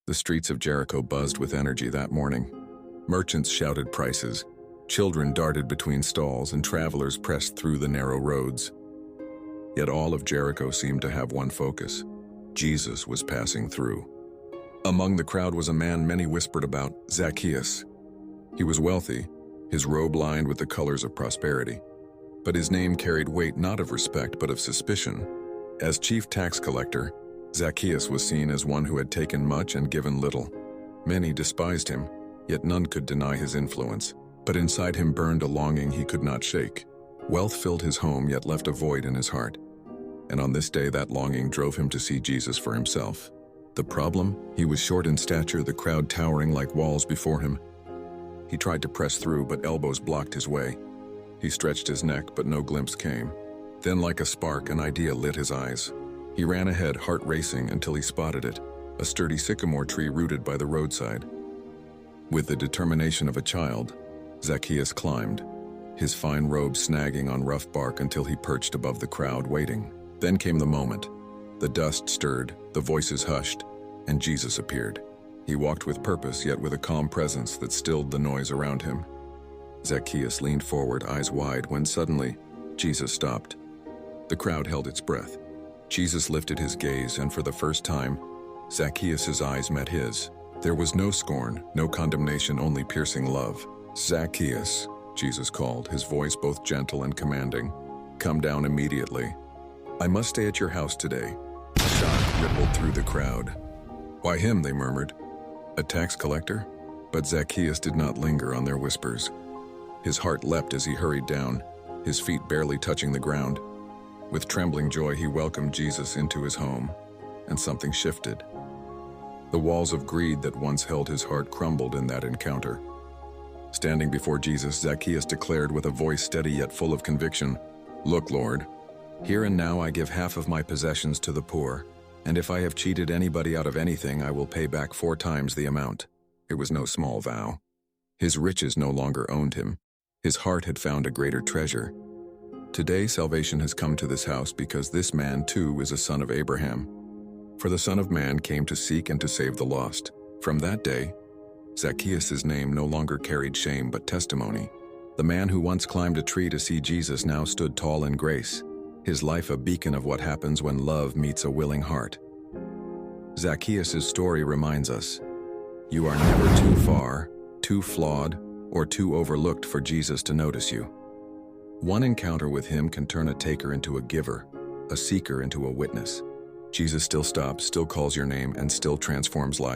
The streets of Jericho buzzed with energy that morning. Merchants shouted prices, children darted between stalls, and travelers pressed through the narrow roads. Yet all of Jericho seemed to have one focus. Jesus was passing through. Among the crowd was a man many whispered about, Zacchaeus. He was wealthy, his robe lined with the colors of prosperity. But his name carried weight not of respect but of suspicion. As chief tax collector, Zacchaeus was seen as one who had taken much and given little. Many despised him, yet none could deny his influence. But inside him burned a longing he could not shake. Wealth filled his home yet left a void in his heart. And on this day that longing drove him to see Jesus for himself. The problem? He was short in stature, the crowd towering like walls before him. He tried to press through, but elbows blocked his way. He stretched his neck, but no glimpse came. Then like a spark, an idea lit his eyes. He ran ahead, heart racing, until he spotted it, a sturdy sycamore tree rooted by the roadside. With the determination of a child, Zacchaeus climbed, his fine robe snagging on rough bark until he perched above the crowd, waiting. Then came the moment. The dust stirred, the voices hushed, and Jesus appeared. He walked with purpose, yet with a calm presence that stilled the noise around him. Zacchaeus leaned forward, eyes wide, when suddenly, Jesus stopped. The crowd held its breath. Jesus lifted his gaze, and for the first time, Zacchaeus' eyes met his. There was no scorn, no condemnation, only piercing love. Zacchaeus, Jesus called, his voice both gentle and commanding. Come down immediately. I must stay at your house today. Shock rippled through the crowd. Why him, they murmured. A tax collector? But Zacchaeus did not linger on their whispers. His heart leapt as he hurried down, his feet barely touching the ground. With trembling joy, he welcomed Jesus into his home, and something shifted. The walls of greed that once held his heart crumbled in that encounter. Standing before Jesus, Zacchaeus declared with a voice steady yet full of conviction, Look, Lord, here and now I give half of my possessions to the poor, and if I have cheated anybody out of anything, I will pay back 4 times the amount. It was no small vow. His riches no longer owned him. His heart had found a greater treasure. Today salvation has come to this house because this man too is a son of Abraham. For the Son of Man came to seek and to save the lost. From that day, Zacchaeus' name no longer carried shame but testimony. The man who once climbed a tree to see Jesus now stood tall in grace, his life a beacon of what happens when love meets a willing heart. Zacchaeus' story reminds us, you are never too far, too flawed, or too overlooked for Jesus to notice you. One encounter with him can turn a taker into a giver, a seeker into a witness. Jesus still stops, still calls your name, and still transforms lives.